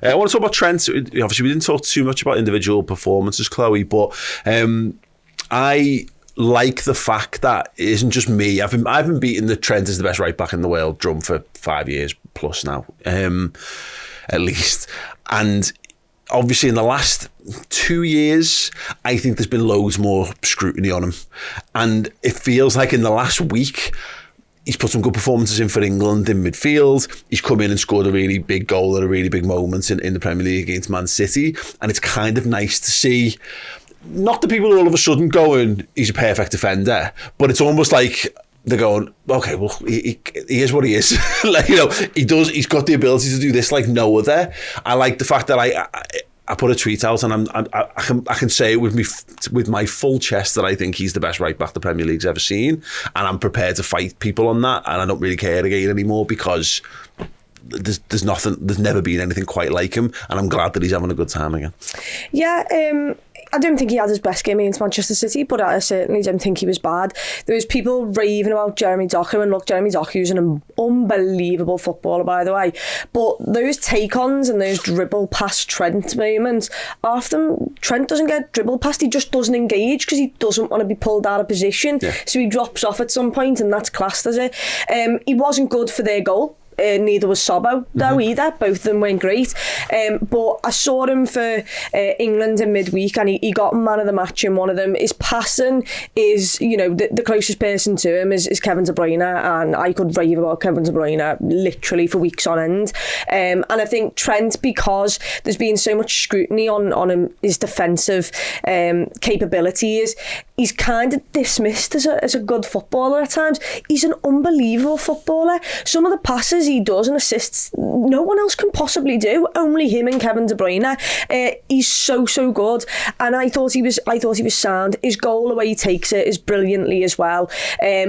I want to talk about Trent. Obviously, we didn't talk too much about individual performances, Chloe, but I like the fact that it isn't just me. I've been beating the Trent is the best right back in the world drum for 5 years plus now, at least. And obviously in the last 2 years, I think there's been loads more scrutiny on him. And it feels like in the last week, he's put some good performances in for England in midfield. He's come in and scored a really big goal at a really big moment in the Premier League against Man City. And it's kind of nice to see, not the people all of a sudden going, he's a perfect defender, but it's almost like they're going, okay, well, he is what he is. Like, you know, he's got the ability to do this like no other. I like the fact that I put a tweet out and I can say it with my full chest that I think he's the best right back the Premier League's ever seen, and I'm prepared to fight people on that, and I don't really care again anymore because there's never been anything quite like him, and I'm glad that he's having a good time again. Yeah, I don't think he had his best game against Manchester City, but I certainly don't think he was bad. There was people raving about Jeremy Doku, and look, Jeremy Doku's an unbelievable footballer, by the way. But those take-ons and those dribble past Trent moments, often Trent doesn't get dribbled past, he just doesn't engage because he doesn't want to be pulled out of position. Yeah. So he drops off at some point, and that's classed as it. He wasn't good for their goal. Neither was Sobo, though, either. Both of them weren't great. But I saw him for England in midweek, and he got man of the match in one of them. His passing is, you know, the closest person to him is Kevin De Bruyne, and I could rave about Kevin De Bruyne literally for weeks on end. And I think Trent, because there's been so much scrutiny on him, his defensive capabilities, he's kind of dismissed as a good footballer at times. He's an unbelievable footballer. Some of the passes he does and assists, no one else can possibly do. Only him and Kevin De Bruyne. He's so good, and I thought he was sound. His goal, the way he takes it, is brilliantly as well.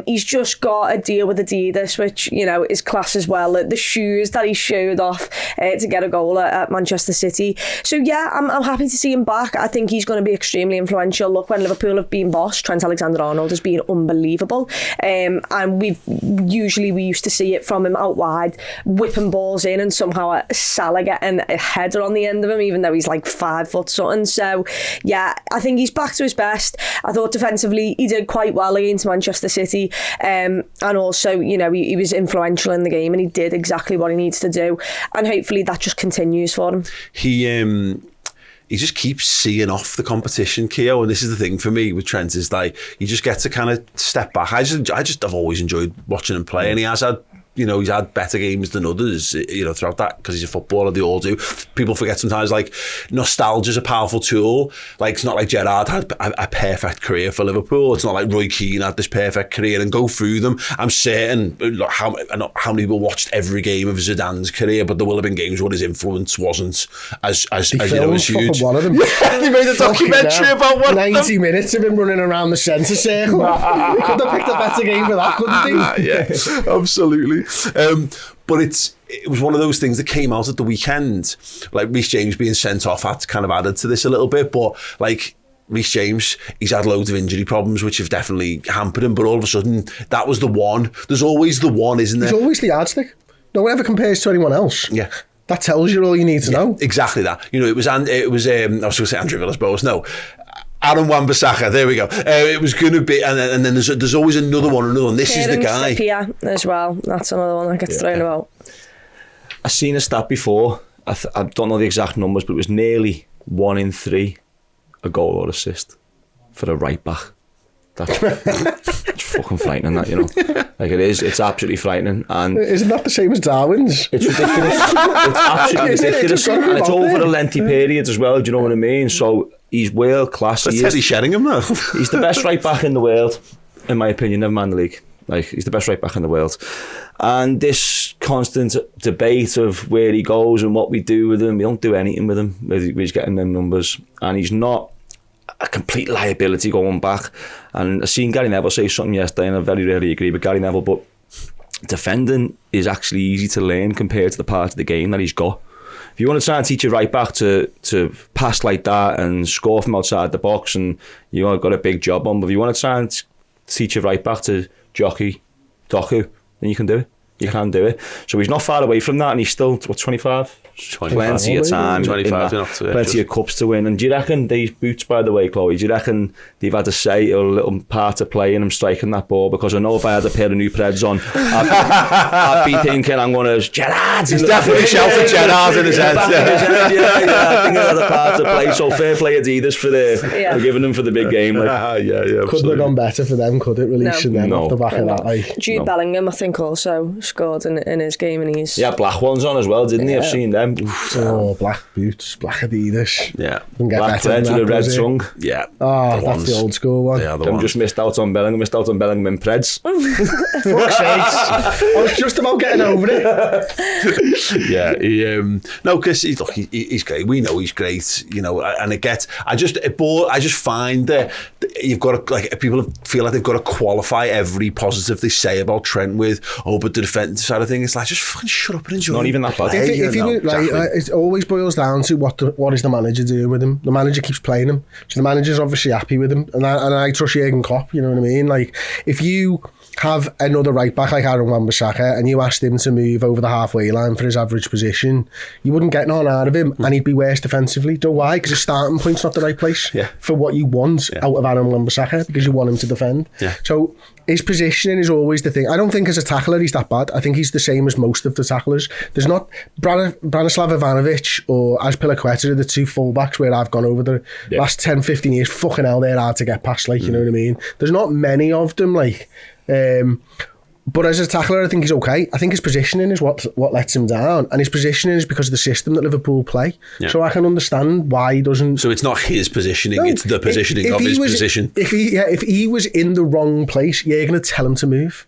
He's just got a deal with Adidas, which, you know, is class as well. The shoes that he showed off to get a goal at Manchester City. So yeah, I'm happy to see him back. I think he's going to be extremely influential. Look, when Liverpool have been boss, Trent Alexander-Arnold has been unbelievable, and we used to see it from him out wide, whipping balls in, and somehow Salah getting a header on the end of him, even though he's like 5 foot something. So yeah, I think he's back to his best. I thought defensively he did quite well against Manchester City, and also, you know, he was influential in the game, and he did exactly what he needs to do, and hopefully that just continues for him. He just keeps seeing off the competition, Kieo, and this is the thing for me with Trent, is like you just get to kind of step back. I've always enjoyed watching him play, and he has had, you know, he's had better games than others, you know, throughout that, because he's a footballer. They all do. People forget sometimes, like, nostalgia is a powerful tool. Like, it's not like Gerrard had a perfect career for Liverpool. It's not like Roy Keane had this perfect career, and go through them. I'm certain how many people watched every game of Zidane's career, but there will have been games where his influence wasn't as you know, as huge. One of them. Yeah, they made a documentary about one 90 minutes of him running around the centre circle. Could have picked a better game for that, couldn't he? Yeah, absolutely. But it was one of those things that came out at the weekend. Like, Reece James being sent off had kind of added to this a little bit, but like, Reece James, he's had loads of injury problems which have definitely hampered him, but all of a sudden that was the one. There's always the one, isn't there? He's always the yardstick. No one ever compares to anyone else. Yeah. That tells you all you need to know. Exactly that. You know, it was I was going to say Andrew Villas-Boas. No, Aaron Wan-Bissaka. There we go. It was going to be, and then there's always another one. This is the guy. Yeah, as well. That's another one that gets thrown about. I've seen a stat before. I don't know the exact numbers, but it was nearly 1 in 3 a goal or assist for a right back. That's fucking frightening, that, you know. Like, it is. It's absolutely frightening. And isn't that the same as Darwin's? It's ridiculous. It's absolutely ridiculous. And it's over a lengthy period as well, do you know what I mean? So he's world class. That's Teddy Sheringham, though. He's the best right back in the world, in my opinion, never mind the league. Like, he's the best right back in the world. And this constant debate of where he goes and what we do with him, we don't do anything with him. We're just getting them numbers. And he's not a complete liability going back. And I seen Gary Neville say something yesterday, and I very rarely agree with Gary Neville, but defending is actually easy to learn compared to the part of the game that he's got. If you want to try and teach your right back to pass like that and score from outside the box, and you've got a big job on, but if you want to try and teach your right back to jockey Doku, then you can do it. You can do it. So he's not far away from that, and he's still, 25? 25, plenty of time. 25, plenty of cups to win. And do you reckon these boots, by the way, Chloe, do you reckon they've had a say or a little part to play in him striking that ball? Because I know if I had a pair of new Preds on, I'd be thinking I'm going to Gerrard. He's definitely shouting Gerrard in his head. Yeah, I think it had a part to play. So fair play Adidas for giving them for the big game. Like. Couldn't have gone better for them, could it? Releasing them off the back of that. Like. Jude Bellingham, I think, also scored in his game, and he's black ones on as well, didn't he? I've seen them. Black boots, black Adidas. Yeah. Black Preds with a red tongue. Yeah. Oh, that's the old school one. Yeah, Them just missed out on Bellingham in Preds. Fuck's sakes. I was just about getting over it. Yeah, no, because he's great. We know he's great, you know, and I just find that you've got to, like, people feel like they've got to qualify every positive they say about Trent with, but the defensive side of things, it's like, just fucking shut up and enjoy. Not even that bad. It always boils down to what is the manager doing with him. The manager keeps playing him, so the manager's obviously happy with him, and I trust Jurgen Klopp. You know what I mean? Like, if you have another right back like Aaron Wan-Bissaka and you asked him to move over the halfway line for his average position, you wouldn't get none out of him, and he'd be worse defensively. Do you know why? Because his starting point's not the right place for what you want out of Aaron Wan-Bissaka, because you want him to defend. So his positioning is always the thing. I don't think as a tackler he's that bad. I think he's the same as most of the tacklers. There's not Branislav Ivanovic or Azpilicueta are the two fullbacks where I've gone over the last 10-15 years. Fucking hell, they're hard to get past, like, you know what I mean? There's not many of them, like. But as a tackler, I think he's okay. I think his positioning is what lets him down, and his positioning is because of the system that Liverpool play. So I can understand why he doesn't. So it's not his positioning; it's the positioning of his position. If he was in the wrong place, you're going to tell him to move.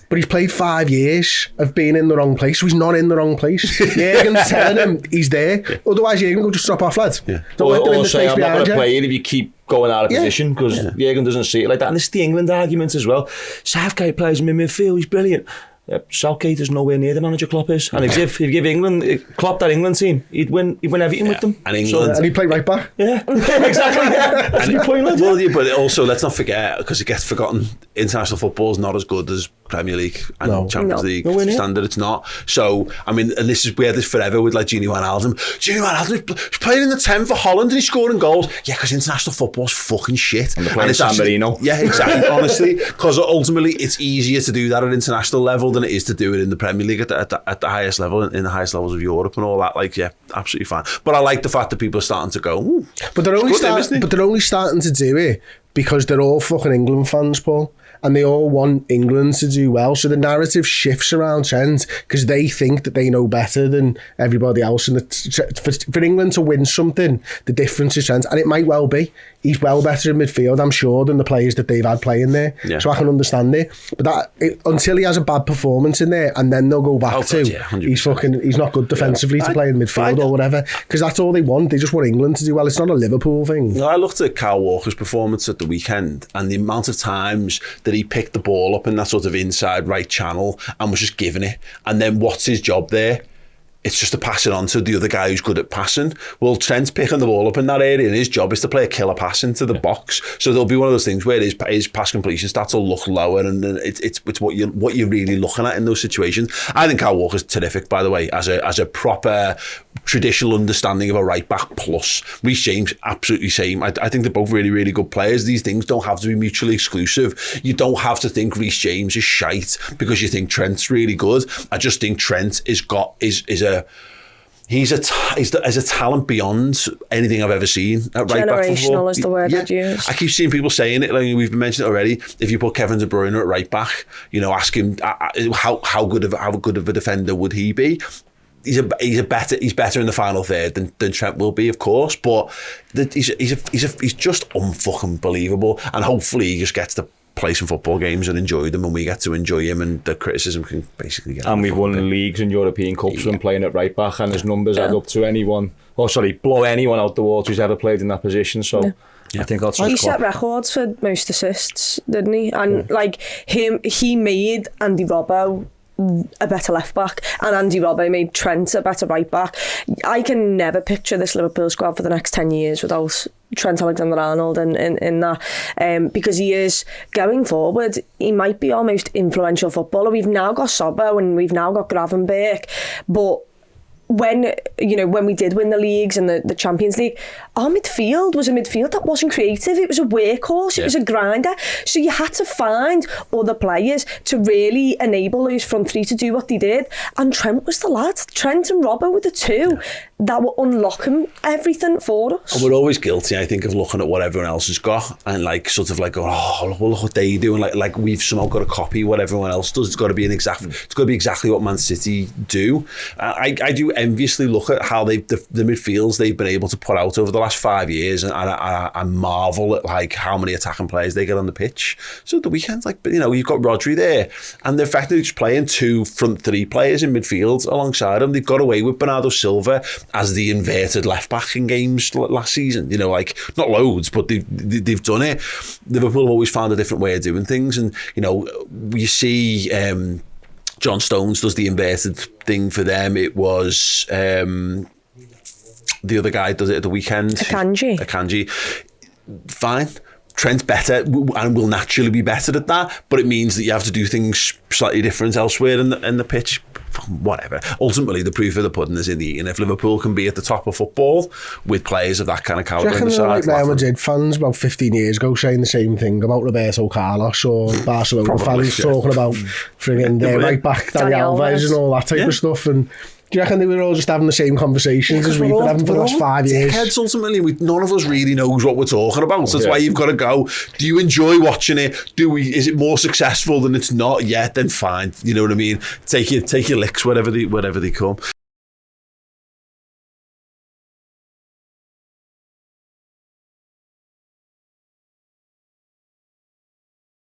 But he's played 5 years of being in the wrong place, so he's not in the wrong place. Jurgen's telling him he's there. Otherwise, Jurgen will just drop off, lads. Don't let them in the space I'm not going behind to you. play it if you keep going out of position, because Jurgen doesn't see it like that. And it's the England argument as well. Southgate plays him in midfield, he's brilliant. Southgate is nowhere near the manager Klopp is, and if you give England Klopp that England team, he'd win everything with them. And England, and he'd play right back. Yeah, exactly. But also, let's not forget, because it gets forgotten, international football is not as good as Premier League and Champions League standard. It's not. So I mean, and this is where this forever with like Gini Wijnaldum. Gini Wijnaldum playing in the 10 for Holland and he's scoring goals. Yeah, because international football's fucking shit. And they're playing San Marino. Yeah, exactly. Honestly, because ultimately it's easier to do that at international level than it is to do it in the Premier League at the highest level, in the highest levels of Europe and all that. Like, yeah, absolutely fine. But I like the fact that people are starting to go, ooh, but they're only starting to do it because they're all fucking England fans, Paul. And they all want England to do well. So the narrative shifts around Trent because they think that they know better than everybody else. And for England to win something, the difference is Trent. And it might well be. He's well better in midfield, I'm sure, than the players that they've had playing there. Yeah. So I can understand it. But until he has a bad performance in there, and then they'll go back he's not good defensively to play in midfield or whatever. Because that's all they want. They just want England to do well. It's not a Liverpool thing. No, I looked at Kyle Walker's performance at the weekend and the amount of times that he picked the ball up in that sort of inside right channel and was just giving it. And then what's his job there? It's just to pass it on to the other guy who's good at passing. Well, Trent's picking the ball up in that area and his job is to play a killer pass into the box. So there'll be one of those things where his pass completion stats will look lower, and it's what you're really looking at in those situations. I think Kyle Walker's terrific, by the way, as a proper traditional understanding of a right back plus. Reece James, absolutely same. I think they're both really, really good players. These things don't have to be mutually exclusive. You don't have to think Reece James is shite because you think Trent's really good. I just think Trent is a talent beyond anything I've ever seen at right back. Generational is the word I'd use. I keep seeing people saying it, like we've mentioned it already. If you put Kevin De Bruyne at right back, you know, ask him how good of a defender would he be? He's better in the final third than Trent will be, of course, but he's just unfucking believable, and hopefully he just gets to play some football games and enjoy them, and we get to enjoy him, and the criticism can basically get. And we've won leagues and European Cups from playing at right back, and his numbers add up to blow anyone out the water who's ever played in that position. So I think that's he set records for most assists, didn't he? And like he made Andy Robbo a better left back, and Andy Robbo made Trent a better right back. I can never picture this Liverpool squad for the next 10 years without Trent Alexander-Arnold in that, because he is, going forward, he might be our most influential footballer. We've now got Sobbo and we've now got Gravenberch, but when we did win the leagues and the Champions League, our midfield was a midfield that wasn't creative. It was a workhorse. It was a grinder. So you had to find other players to really enable those front three to do what they did. And Trent was the lad. Trent and Robbo were the two that were unlocking everything for us. And we're always guilty, I think, of looking at what everyone else has got and like sort of like, oh, look what they do, and like we've somehow got to copy what everyone else does. It's got to be exactly what Man City do. I do enviously look at how the midfields they've been able to put out over the last 5 years, and I marvel at like how many attacking players they get on the pitch. So at the weekend, like, you've got Rodri there, and they're effectively just playing two front three players in midfield alongside him. They've got away with Bernardo Silva as the inverted left back in games last season. Like, not loads, but they've done it. Liverpool have always found a different way of doing things, and you see John Stones does the inverted thing for them. It was the other guy does it at the weekend. Akanji. Fine. Trent's better and will naturally be better at that, but it means that you have to do things slightly different elsewhere in the pitch. Whatever. Ultimately, the proof of the pudding is in the eating. If Liverpool can be at the top of football with players of that kind of calibre in the side, like Real Madrid fans about 15 years ago saying the same thing about Roberto Carlos, or Barcelona fans talking about frigging their right back Dani Alves and all that type of stuff. And do you reckon they were all just having the same conversations as we've been having for the last 5 years? Heads ultimately, none of us really knows what we're talking about. So that's why you've got to go. Do you enjoy watching it? Is it more successful than it's not yet? Then fine. You know what I mean? Take your licks wherever they come.